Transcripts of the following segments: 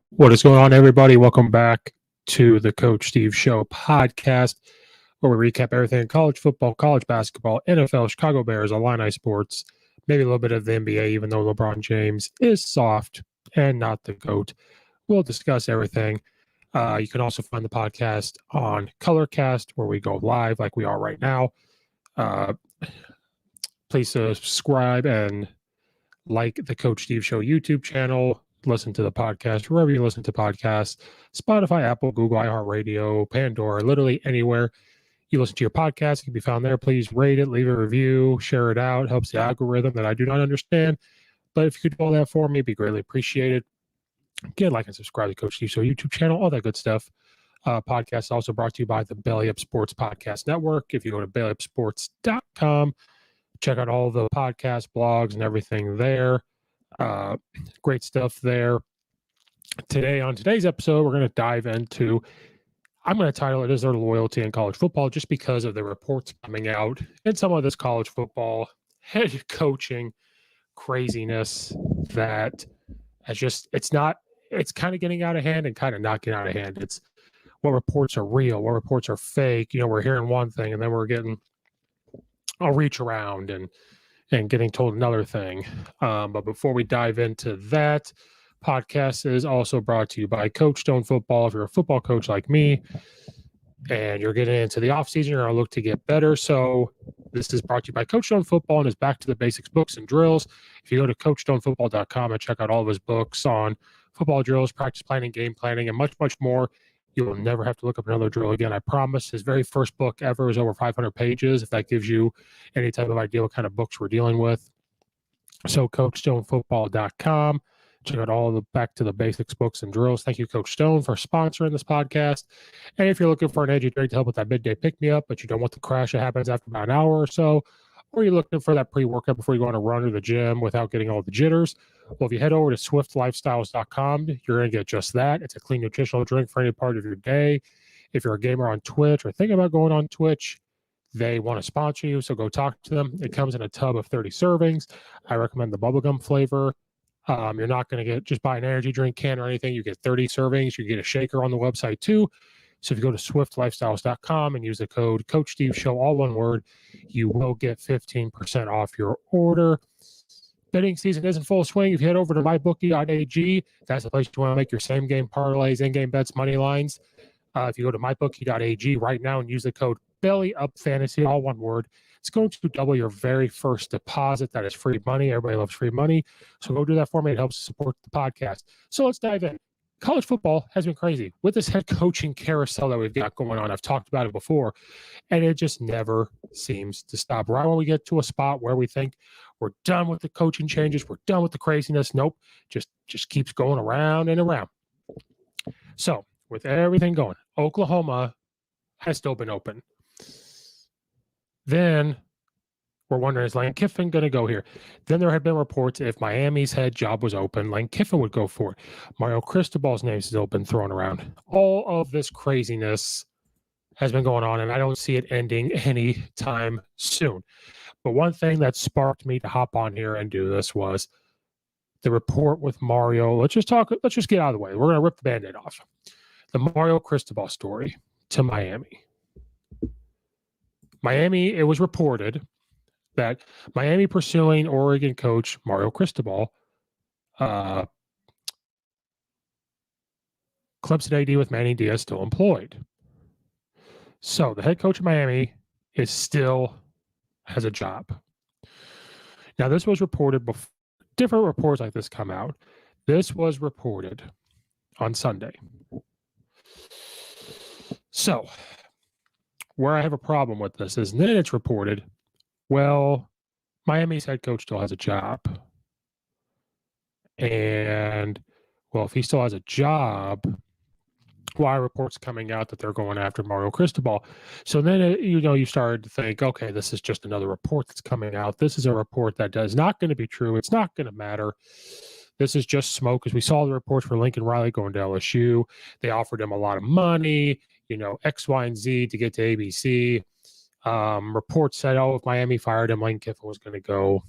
What is going on, everybody? Welcome back to the Coach Steve Show podcast, where we recap everything in college football, college basketball, NFL, Chicago Bears, Illini sports, maybe a little bit of the NBA, even though LeBron James is soft and not the GOAT. We'll discuss everything. You can also find the podcast on Colorcast, where we go live like we are right now. Uh, please subscribe and like the Coach Steve Show YouTube channel. Listen to the podcast wherever you listen to podcasts: Spotify, Apple, Google, iHeartRadio, Pandora, literally anywhere you listen to your podcast. It can be found there. Please rate it, leave a review, share it out. It helps the algorithm that I do not understand. But if you could do all that for me, it'd be greatly appreciated. Again, like and subscribe to the Coach Steve Show YouTube channel, all that good stuff. Podcast also brought to you by the Belly Up Sports Podcast Network. If you go to bellyupsports.com, check out all the podcast blogs and everything there. Great stuff there. Today, on today's episode, we're going to dive into, I'm going to title it, Is There Loyalty in College Football? Just because of the reports coming out and some of this college football head coaching craziness that has just, it's kind of getting out of hand and kind of not getting out of hand. It's what reports are real, what reports are fake. We're hearing one thing and then we're getting a reach around and getting told another thing. But before we dive into that, podcast is also brought to you by Coach Stone Football. If you're a football coach like me and you're getting into the offseason, you're going to look to get better. So this is brought to you by Coach Stone Football and is back to the basics books and drills. If you go to CoachStoneFootball.com and check out all of his books on football drills, practice planning, game planning, and much, much more, you will never have to look up another drill again, I promise. His very first book ever is over 500 pages, if that gives you any type of idea what kind of books we're dealing with. So CoachStoneFootball.com. Check out all the back to the basics books and drills. Thank you, Coach Stone, for sponsoring this podcast. And if you're looking for an edgy drink to help with that midday pick-me-up, but you don't want the crash that happens after about an hour or so, or you're looking for that pre-workout before you go on a run or the gym without getting all the jitters, well, if you head over to swiftlifestyles.com, you're going to get just that. It's a clean, nutritional drink for any part of your day. If you're a gamer on Twitch or thinking about going on Twitch, they want to sponsor you, so go talk to them. It comes in a tub of 30 servings. I recommend the bubblegum flavor. You're not going to just buy an energy drink can or anything. You get 30 servings. You get a shaker on the website too. So if you go to swiftlifestyles.com and use the code Coach Steve Show, all one word, you will get 15% off your order. Betting season is in full swing. If you head over to mybookie.ag, that's the place you want to make your same game parlays, in-game bets, money lines. If you go to mybookie.ag right now and use the code BELLYUPFANTASY, all one word, it's going to double your very first deposit. That is free money. Everybody loves free money. So go do that for me. It helps support the podcast. So let's dive in. College football has been crazy with this head coaching carousel that we've got going on. I've talked about it before, and it just never seems to stop. Right when we get to a spot where we think we're done with the coaching changes, we're done with the craziness, nope, just keeps going around and around. So with everything going, Oklahoma has still been open. Then we're wondering, is Lane Kiffin going to go here? Then there had been reports if Miami's head job was open, Lane Kiffin would go for it. Mario Cristobal's name has still been thrown around. All of this craziness has been going on, and I don't see it ending anytime soon. But one thing that sparked me to hop on here and do this was the report with Mario. Let's just get out of the way. We're going to rip the Band-Aid off. The Mario Cristobal story to Miami. Miami, it was reported that Miami pursuing Oregon coach Mario Cristobal, Clemson AD with Manny Diaz still employed. So the head coach of Miami still has a job. Now, this was reported before. Different reports like this come out. This was reported on Sunday. So where I have a problem with this is then it's reported, well, Miami's head coach still has a job. And, well, if he still has a job, why are reports coming out that they're going after Mario Cristobal? So then, you started to think, okay, this is just another report that's coming out. This is a report that is not going to be true. It's not going to matter. This is just smoke, because we saw the reports for Lincoln Riley going to LSU. They offered him a lot of money, X, Y, and Z to get to ABC. Reports said, if Miami fired him, Lane Kiffin was going to go.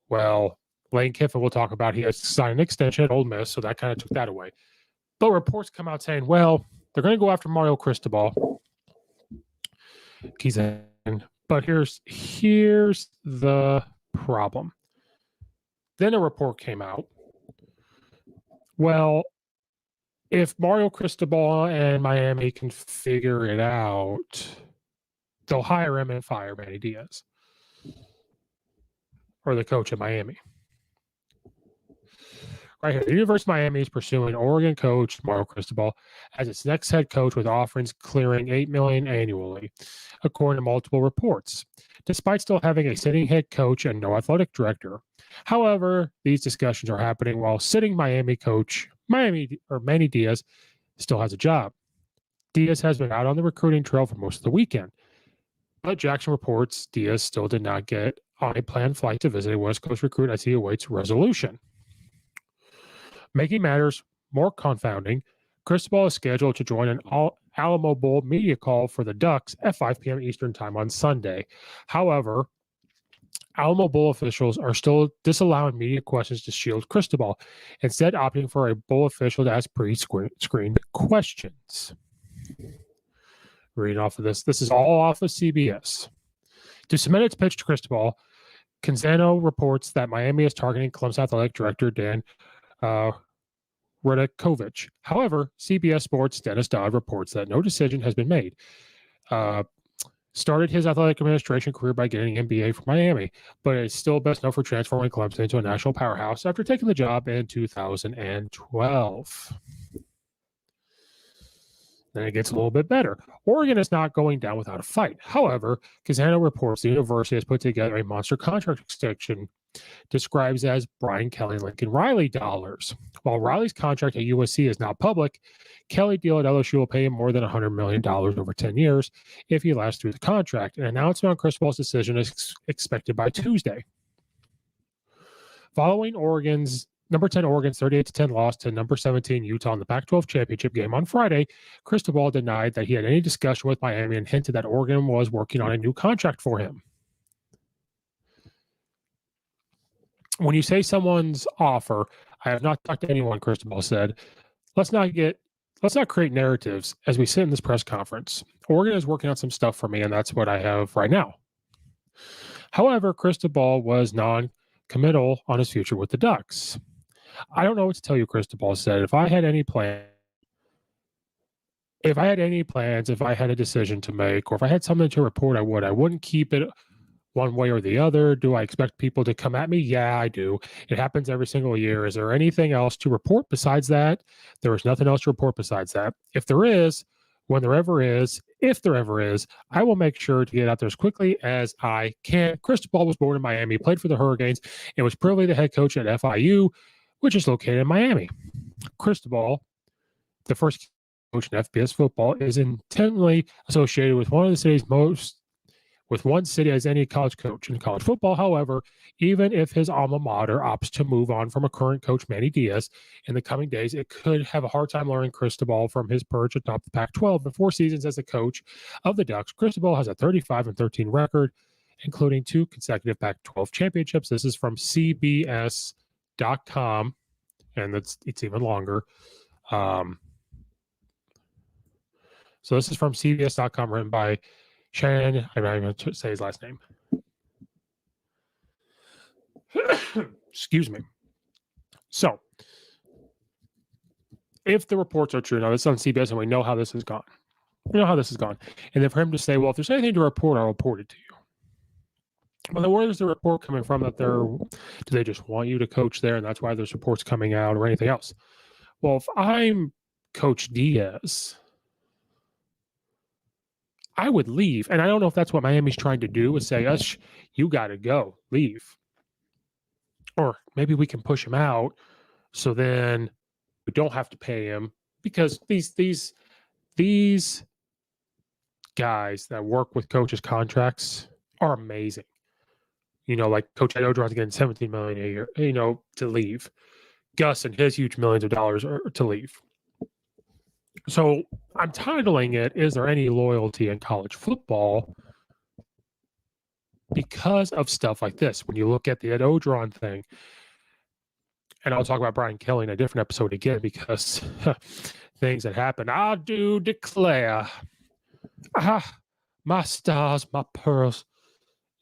Well, Lane Kiffin, we'll talk about, he has signed an extension at Ole Miss, so that kind of took that away. But reports come out saying, well, they're going to go after Mario Cristobal. He's in. But here's the problem. Then a report came out. Well, if Mario Cristobal and Miami can figure it out, they'll hire him and fire Manny Diaz, or the coach of Miami. Right here, the University of Miami is pursuing Oregon coach Mario Cristobal as its next head coach, with offerings clearing $8 million annually, according to multiple reports, despite still having a sitting head coach and no athletic director. However, these discussions are happening while sitting Miami coach Manny Diaz still has a job. Diaz has been out on the recruiting trail for most of the weekend, but Jackson reports Diaz still did not get on a planned flight to visit a West Coast recruit as he awaits resolution. Making matters more confounding, Cristobal is scheduled to join an Alamo Bowl media call for the Ducks at 5 p.m. Eastern Time on Sunday. However, Alamo Bowl officials are still disallowing media questions to shield Cristobal, instead opting for a Bowl official to ask pre-screened questions. Reading off of this is all off of CBS. To submit its pitch to Cristobal, Canzano reports that Miami is targeting Clemson athletic director Dan Radakovich. However, CBS Sports' Dennis Dodd reports that no decision has been made. Started his athletic administration career by getting an MBA from Miami, but is still best known for transforming Clemson into a national powerhouse after taking the job in 2012. Then it gets a little bit better. Oregon is not going down without a fight. However, Canzano reports the university has put together a monster contract extension describes as Brian Kelly Lincoln Riley dollars. While Riley's contract at USC is not public, Kelly deal at LSU will pay him more than $100 million over 10 years if he lasts through the contract. An announcement on Cristobal's decision is expected by Tuesday. Following number 10 Oregon's 38-10 loss to number 17 Utah in the Pac-12 championship game on Friday, Cristobal denied that he had any discussion with Miami and hinted that Oregon was working on a new contract for him. When you say someone's offer, I have not talked to anyone, Cristobal said. Let's not create narratives as we sit in this press conference. Oregon is working on some stuff for me, and that's what I have right now. However, Cristobal was non-committal on his future with the Ducks. I don't know what to tell you, Cristobal said. If I had any plans, if I had a decision to make, or if I had something to report, I would. I wouldn't keep it one way or the other. Do I expect people to come at me? Yeah, I do. It happens every single year. Is there anything else to report besides that? There is nothing else to report besides that. If there is, when there ever is, if there ever is, I will make sure to get out there as quickly as I can. Cristobal was born in Miami, played for the Hurricanes, and was previously the head coach at FIU, which is located in Miami. Cristobal, the first coach in FBS football, is intently associated with one city as any college coach in college football. However, even if his alma mater opts to move on from a current coach, Manny Diaz, in the coming days, it could have a hard time learning Cristobal from his perch atop the Pac-12. In 4 seasons as a coach of the Ducks, Cristobal has a 35-13 record, including 2 consecutive Pac-12 championships. This is from CBS.com, and it's even longer. So this is from CBS.com, written by Shannon, I'm not even going to say his last name. Excuse me. So, if the reports are true, now this is on CBS and we know how this has gone. We know how this has gone. And then for him to say, well, if there's anything to report, I'll report it to you. Well, then where is the report coming from that do they just want you to coach there and that's why there's reports coming out or anything else? Well, if I'm Coach Diaz, I would leave. And I don't know if that's what Miami's trying to do, is say, you got to go, leave. Or maybe we can push him out so then we don't have to pay him, because these guys that work with coaches' contracts are amazing. You know, like Coach Ed Orgeron's getting $17 million a year, to leave. Gus and his huge millions of dollars are to leave. So I'm titling it, is there any loyalty in college football? Because of stuff like this. When you look at the Ed Orgeron thing, And I'll talk about Brian Kelly in a different episode again because things that happen. I do declare, my stars, my pearls.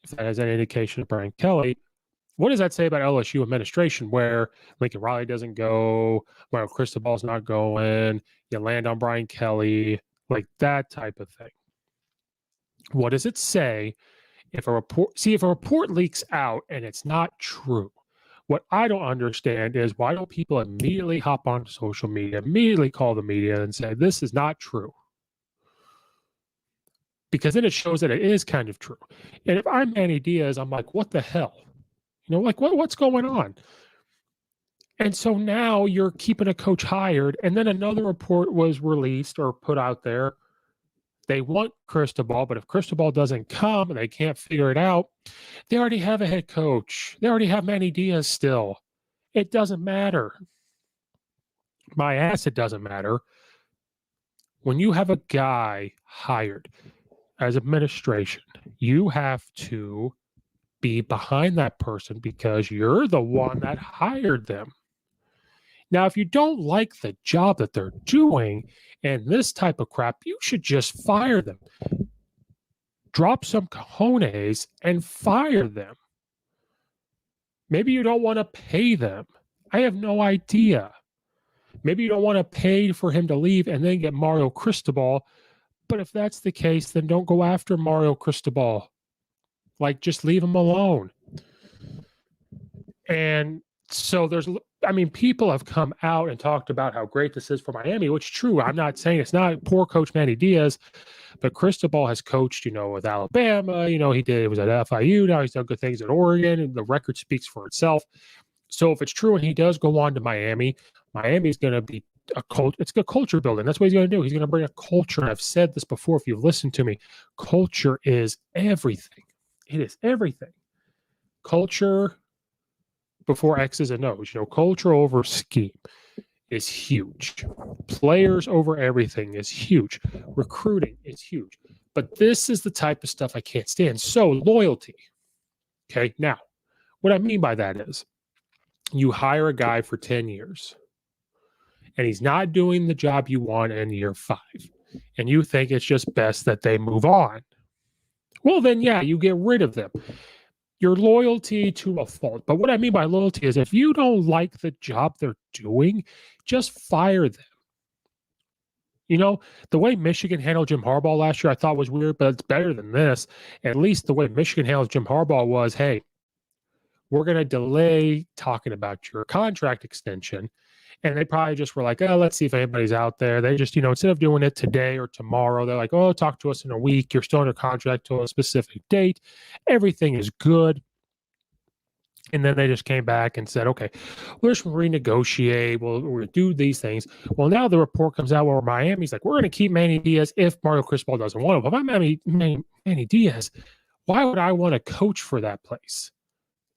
If that has any indication of Brian Kelly, what does that say about LSU administration where Lincoln Riley doesn't go, Mario Cristobal's not going, you land on Brian Kelly, like that type of thing? What does it say if a report leaks out and it's not true? What I don't understand is why don't people immediately hop onto social media, immediately call the media and say, this is not true? Because then it shows that it is kind of true. And if I'm Manny Diaz, I'm like, what the hell? Like what's going on? And so now you're keeping a coach hired, and then another report was released or put out there. They want Cristobal, but if Cristobal doesn't come and they can't figure it out, they already have a head coach. They already have Manny Diaz still. It doesn't matter. My ass, it doesn't matter. When you have a guy hired as administration, you have to be behind that person because you're the one that hired them. Now, if you don't like the job that they're doing and this type of crap, you should just fire them. Drop some cojones and fire them. Maybe you don't want to pay them. I have no idea. Maybe you don't want to pay for him to leave and then get Mario Cristobal. But if that's the case, then don't go after Mario Cristobal. Like, just leave him alone. And so people have come out and talked about how great this is for Miami, which is true. I'm not saying it's not. Poor coach Manny Diaz, but Cristobal has coached, with Alabama. He was at FIU. Now he's done good things at Oregon, and the record speaks for itself. So if it's true and he does go on to Miami, Miami's going to be it's a culture building. That's what he's going to do. He's going to bring a culture. And I've said this before, if you've listened to me, culture is everything. It is everything. Culture before X's and O's. Culture over scheme is huge. Players over everything is huge. Recruiting is huge. But this is the type of stuff I can't stand. So loyalty. Okay, now, what I mean by that is you hire a guy for 10 years and he's not doing the job you want in year 5, and you think it's just best that they move on. Well, then, yeah, you get rid of them. Your loyalty to a fault. But what I mean by loyalty is if you don't like the job they're doing, just fire them. The way Michigan handled Jim Harbaugh last year, I thought was weird, but it's better than this. At least the way Michigan handled Jim Harbaugh was, hey, we're going to delay talking about your contract extension. And they probably just were like, oh, let's see if anybody's out there. They just, instead of doing it today or tomorrow, they're like, oh, talk to us in a week. You're still under contract till a specific date. Everything is good. And then they just came back and said, okay, we'll just renegotiate. We'll do these things. Well, now the report comes out where Miami's like, we're going to keep Manny Diaz if Mario Cristobal doesn't want him. But if I'm Manny Diaz, why would I want to coach for that place?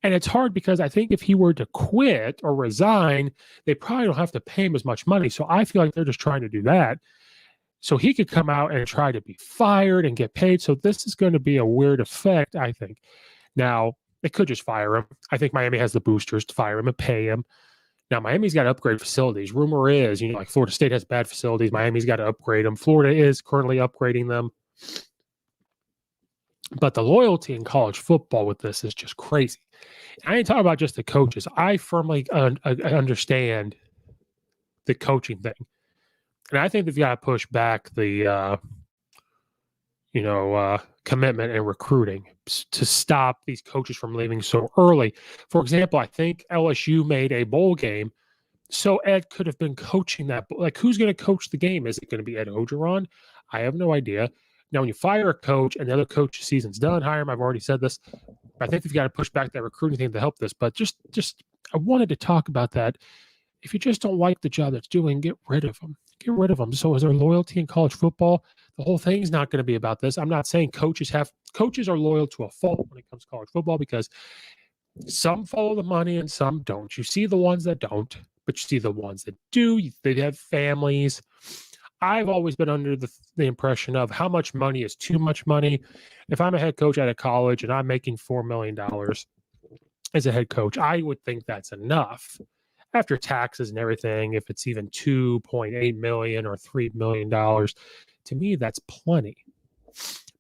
And it's hard because I think if he were to quit or resign, they probably don't have to pay him as much money. So I feel like they're just trying to do that. So he could come out and try to be fired and get paid. So this is going to be a weird effect, I think. Now, they could just fire him. I think Miami has the boosters to fire him and pay him. Now, Miami's got to upgrade facilities. Rumor is, like Florida State has bad facilities. Miami's got to upgrade them. Florida is currently upgrading them. But the loyalty in college football with this is just crazy. I ain't talking about just the coaches. I firmly understand the coaching thing. And I think they've got to push back the, commitment and recruiting to stop these coaches from leaving so early. For example, I think LSU made a bowl game, so Ed could have been coaching that. Like, who's going to coach the game? Is it going to be Ed Ogeron? I have no idea. Now, when you fire a coach and the other coach's season's done, hire him. I've already said this. I think they've got to push back that recruiting thing to help this. But just I wanted to talk about that. If you just don't like the job that's doing, get rid of them. Get rid of them. So is there loyalty in college football? The whole thing's not going to be about this. I'm not saying coaches are loyal to a fault when it comes to college football because some follow the money and some don't. You see the ones that don't, but you see the ones that do. They have families. I've always been under the impression of how much money is too much money. If I'm a head coach at a college and I'm making $4 million as a head coach, I would think that's enough. after taxes and everything, if it's even $2.8 million or $3 million, to me, that's plenty.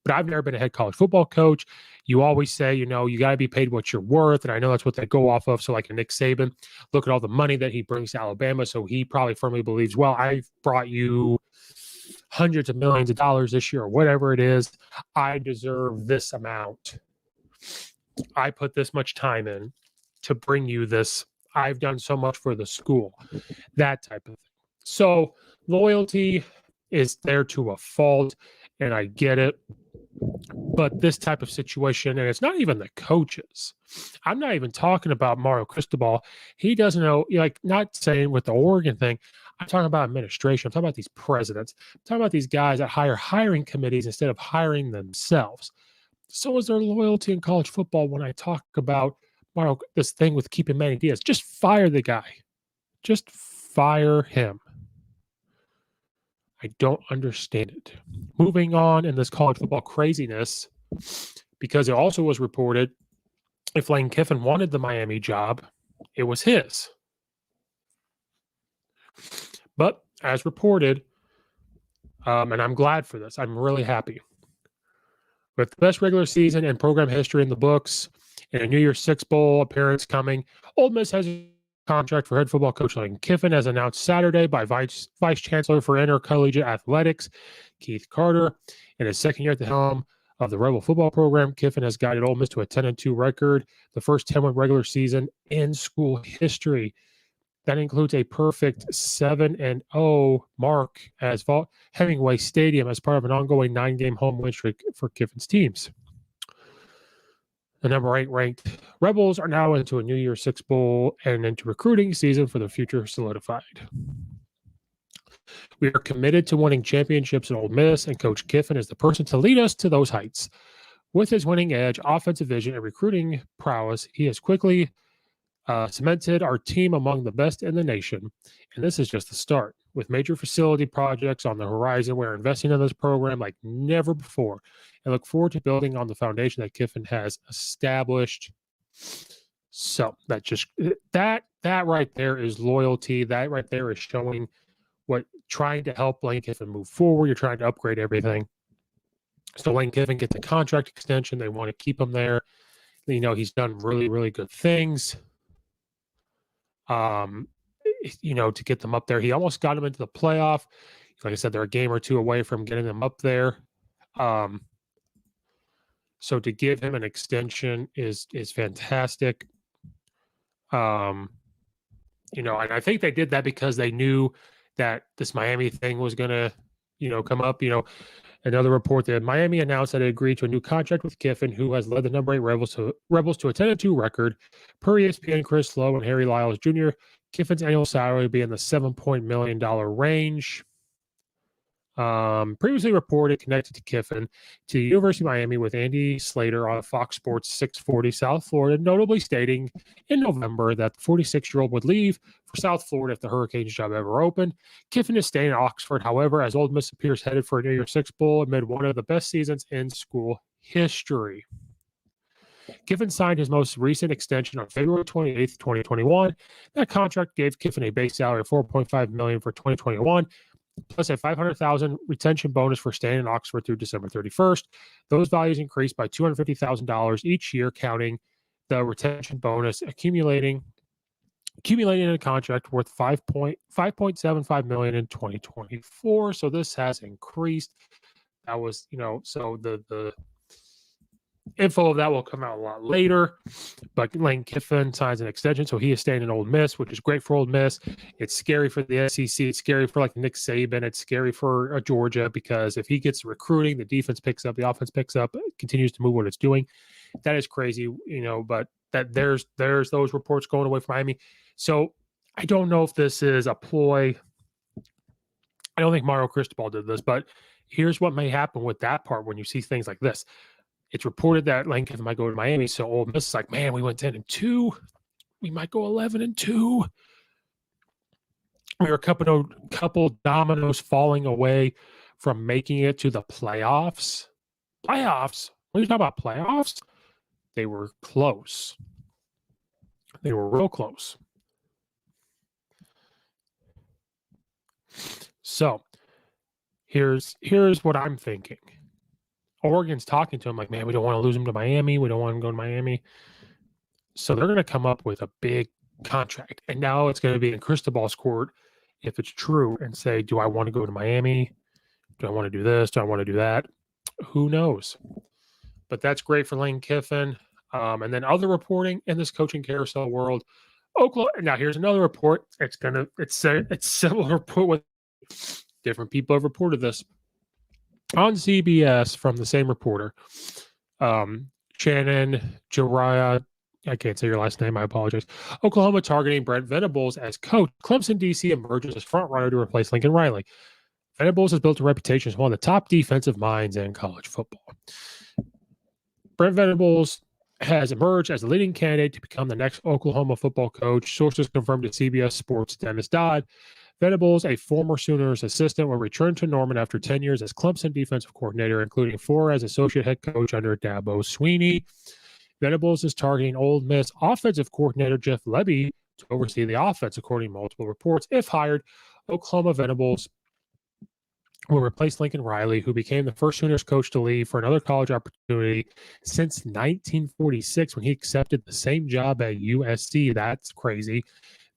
But I've never been a head college football coach. You always say, you got to be paid what you're worth. And I know that's what they go off of. So like Nick Saban, look at all the money that he brings to Alabama. So he probably firmly believes, well, I've brought you hundreds of millions of dollars this year or whatever it is. I deserve this amount. I put this much time in to bring you this. I've done so much for the school, that type of thing. So loyalty is there to a fault, and I get it. But this type of situation, and it's not even the coaches. I'm not even talking about Mario Cristobal. He doesn't know, not saying with the Oregon thing. I'm talking about administration. I'm talking about these presidents. I'm talking about these guys that hire hiring committees instead of hiring themselves. So is there loyalty in college football when I talk about Mario, this thing with keeping Manny Diaz? Just fire the guy. Just fire him. I don't understand it. Moving on in this college football craziness, because it also was reported if Lane Kiffin wanted the Miami job, it was his. But as reported, and I'm glad for this, I'm really happy. With the best regular season in program history in the books, and a New Year's Six Bowl appearance coming, Ole Miss has a contract for head football coach Lane Kiffin, as announced Saturday by Vice Chancellor for Intercollegiate Athletics, Keith Carter. In his second year at the helm of the Rebel football program, Kiffin has guided Ole Miss to a 10-2 record, the first 10-win regular season in school history. That includes a perfect 7-0 mark as Hemingway Stadium as part of an ongoing 9-game home win streak for Kiffin's teams. The number 8 ranked Rebels are now into a New Year's Six Bowl and into recruiting season for the future solidified. We are committed to winning championships at Ole Miss, and Coach Kiffin is the person to lead us to those heights. With his winning edge, offensive vision, and recruiting prowess, he has quickly cemented our team among the best in the nation. And this is just the start. With major facility projects on the horizon, we're investing in this program like never before and look forward to building on the foundation that Kiffin has established. So that right there is loyalty. That right there is showing trying to help Lane Kiffin move forward. You're trying to upgrade everything. So Lane Kiffin gets a contract extension. They want to keep him there. He's done really, really good things. To get them up there. He almost got them into the playoff. Like I said, they're a game or two away from getting them up there. So to give him an extension is fantastic. And I think they did that because they knew that this Miami thing was going to, come up. Another report that Miami announced that it agreed to a new contract with Kiffin, who has led the number 8 Rebels to a 10-2 record. Per ESPN, Chris Lowe and Harry Lyles Jr., Kiffin's annual salary would be in the $7 million range. Previously reported connected to Kiffin to the University of Miami with Andy Slater on Fox Sports 640 South Florida, notably stating in November that the 46-year-old would leave for South Florida if the Hurricanes job ever opened. Kiffin is staying at Oxford, however, as Ole Miss appears headed for a New Year's Six Bowl amid one of the best seasons in school history. Kiffin signed his most recent extension on February 28th, 2021. That contract gave Kiffin a base salary of $4.5 million for 2021, plus a $500,000 retention bonus for staying in Oxford through December 31st. Those values increased by $250,000 each year, counting the retention bonus, accumulating a contract worth $5.75 million in 2024. So this has increased. That was, so the info of that will come out a lot later, but Lane Kiffin signs an extension, so he is staying in Ole Miss, which is great for Ole Miss. It's scary for the SEC. It's scary for Nick Saban. It's scary for Georgia, because if he gets recruiting, the defense picks up, the offense picks up, it continues to move what it's doing. That is crazy, but that there's those reports going away from Miami. So I don't know if this is a ploy. I don't think Mario Cristobal did this, but here's what may happen with that part when you see things like this. It's reported that Lane Kiffin might go to Miami, so Ole Miss is like, man, we went 10-2. We might go 11-2. We were a couple dominoes falling away from making it to the playoffs. Playoffs? When you talk about playoffs, they were close. They were real close. So here's what I'm thinking. Oregon's talking to him like, man, we don't want to lose him to Miami. We don't want him to go to Miami. So they're going to come up with a big contract. And now it's going to be in Cristobal's court, if it's true, and say, do I want to go to Miami? Do I want to do this? Do I want to do that? Who knows? But that's great for Lane Kiffin. And then other reporting in this coaching carousel world. Oklahoma. Now here's another report. It's similar report with different people have reported this on CBS from the same reporter. Shannon Jariah, I can't say your last name. I apologize. Oklahoma targeting Brent Venables as coach. Clemson DC emerges as front runner to replace Lincoln Riley. Venables has built a reputation as one of the top defensive minds in college football. Brent Venables has emerged as the leading candidate to become the next Oklahoma football coach. Sources confirmed to CBS Sports' Dennis Dodd. Venables, a former Sooners assistant, will return to Norman after 10 years as Clemson defensive coordinator, including 4 as associate head coach under Dabo Swinney. Venables is targeting Ole Miss offensive coordinator Jeff Lebby to oversee the offense, according to multiple reports. If hired, Oklahoma Venables will replace Lincoln Riley, who became the first Sooners coach to leave for another college opportunity since 1946 when he accepted the same job at USC. That's crazy.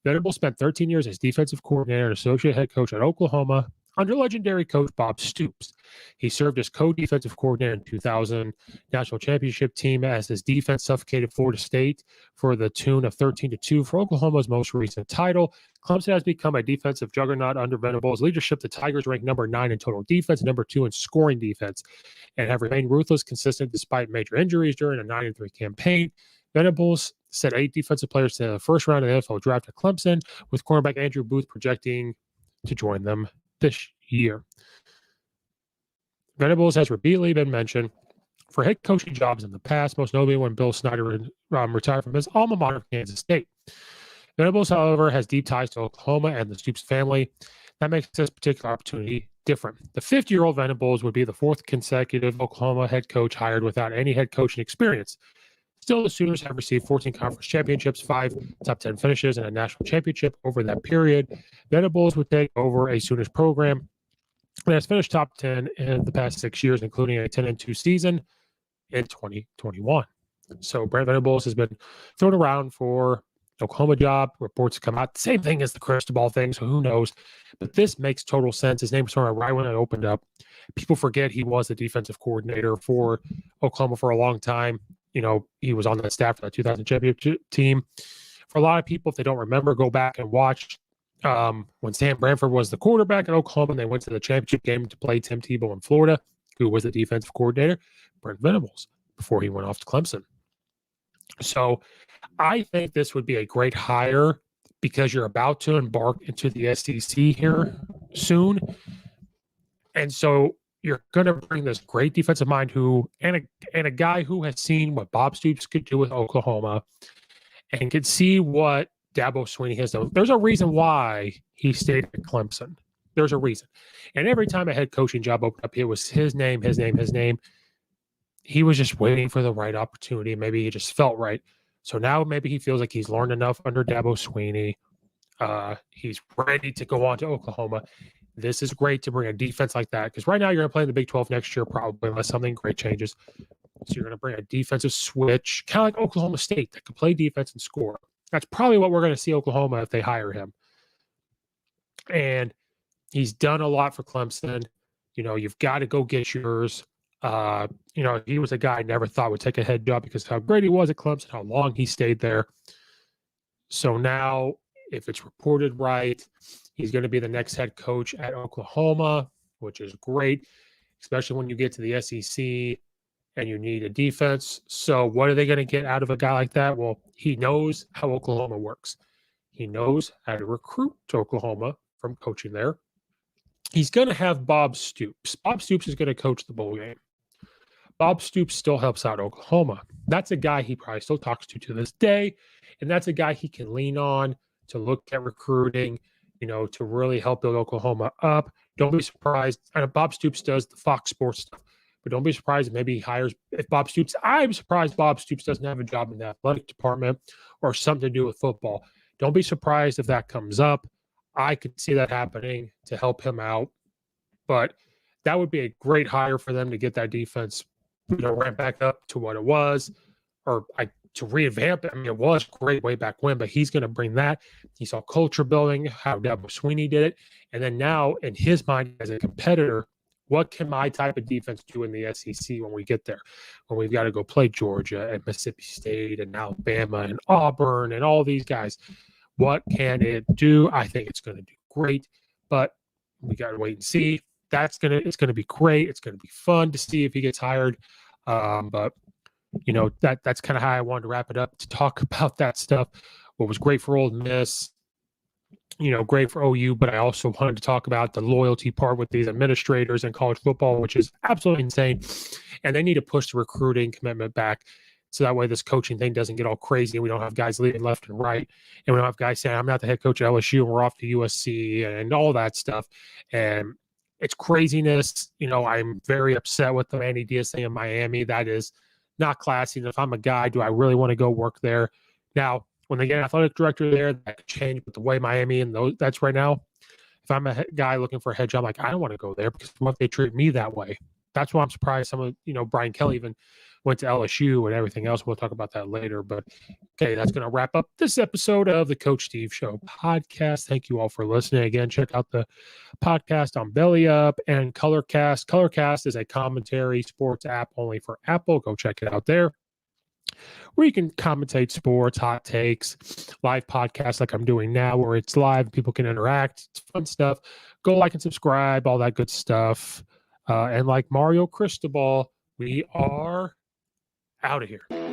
Venables spent 13 years as defensive coordinator and associate head coach at Oklahoma under legendary coach Bob Stoops. He served as co-defensive coordinator in 2000 national championship team as his defense suffocated Florida State for the tune of 13-2 for Oklahoma's most recent title. Clemson has become a defensive juggernaut under Venables' leadership. The Tigers rank number 9 in total defense, number 2 in scoring defense, and have remained ruthless, consistent despite major injuries during a 9-3 campaign. Venables set 8 defensive players to the first round of the NFL draft at Clemson, with cornerback Andrew Booth projecting to join them this year. Venables has repeatedly been mentioned for head coaching jobs in the past, most notably when Bill Snyder retired from his alma mater, Kansas State. Venables, however, has deep ties to Oklahoma and the Stoops family. That makes this particular opportunity different. The 50-year-old Venables would be the 4th consecutive Oklahoma head coach hired without any head coaching experience. Still, the Sooners have received 14 conference championships, 5 top 10 finishes, and a national championship over that period. Venables would take over a Sooners program that has finished top 10 in the past 6 years, including a 10-2 season in 2021. So Brent Venables has been thrown around for Oklahoma job. Reports come out. Same thing as the Cristobal thing, so who knows? But this makes total sense. His name was thrown out right when it opened up. People forget he was the defensive coordinator for Oklahoma for a long time. You know, he was on the staff for the 2000 championship team. For a lot of people, if they don't remember, go back and watch when Sam Bradford was the quarterback at Oklahoma and they went to the championship game to play Tim Tebow in Florida, who was the defensive coordinator, Brent Venables, before he went off to Clemson. So I think this would be a great hire because you're about to embark into the SEC here soon. And so you're going to bring this great defensive mind and a guy who has seen what Bob Stoops could do with Oklahoma and could see what Dabo Swinney has done. There's a reason why he stayed at Clemson. There's a reason. And every time a head coaching job opened up, it was his name. He was just waiting for the right opportunity. Maybe he just felt right. So now maybe he feels like he's learned enough under Dabo Swinney. He's ready to go on to Oklahoma. This is great to bring a defense like that because right now you're going to play in the Big 12 next year probably unless something great changes. So you're going to bring a defensive switch, kind of like Oklahoma State that could play defense and score. That's probably what we're going to see Oklahoma if they hire him. And he's done a lot for Clemson. You know, you've got to go get yours. You know, he was a guy I never thought would take a head job because of how great he was at Clemson, how long he stayed there. So now, if it's reported right, he's going to be the next head coach at Oklahoma, which is great, especially when you get to the SEC and you need a defense. So what are they going to get out of a guy like that? Well, he knows how Oklahoma works. He knows how to recruit to Oklahoma from coaching there. He's going to have Bob Stoops. Bob Stoops is going to coach the bowl game. Bob Stoops still helps out Oklahoma. That's a guy he probably still talks to this day, and that's a guy he can lean on to look at recruiting, you know, to really help build Oklahoma up. Don't be surprised. I know Bob Stoops does the Fox Sports stuff, but don't be surprised if maybe he hires if Bob Stoops. I'm surprised Bob Stoops doesn't have a job in the athletic department or something to do with football. Don't be surprised if that comes up. I could see that happening to help him out But that would be a great hire for them to get that defense, ramped back up to what it was, to revamp it. I mean, it was great way back when, but he's going to bring that. He saw culture building, how Dabo Sweeney did it. And then now, in his mind as a competitor, what can my type of defense do in the SEC when we get there? When we've got to go play Georgia and Mississippi State and Alabama and Auburn and all these guys. What can it do? I think it's going to do great, but we got to wait and see. It's going to be great. It's going to be fun to see if he gets hired. But that's kind of how I wanted to wrap it up, to talk about that stuff. What was great for Ole Miss, great for OU, but I also wanted to talk about the loyalty part with these administrators in college football, which is absolutely insane. And they need to push the recruiting commitment back, so that way this coaching thing doesn't get all crazy and we don't have guys leaving left and right. And we don't have guys saying, I'm not the head coach at LSU and we're off to USC and all that stuff. And it's craziness. I'm very upset with the Manny Diaz thing in Miami. That is not classy. And if I'm a guy, do I really want to go work there? Now, when they get an athletic director there, that could change. But the way Miami and that's right now, if I'm a guy looking for a head job, I don't want to go there, because what if they treat me that way? That's why I'm surprised some of, Brian Kelly even went to LSU and everything else. We'll talk about that later. But okay, that's going to wrap up this episode of the Coach Steve Show podcast. Thank you all for listening. Again, check out the podcast on Belly Up and Colorcast. Colorcast is a commentary sports app only for Apple. Go check it out there, where you can commentate sports, hot takes, live podcasts like I'm doing now, where it's live, people can interact. It's fun stuff. Go like and subscribe, all that good stuff. And like Mario Cristobal, we are out of here.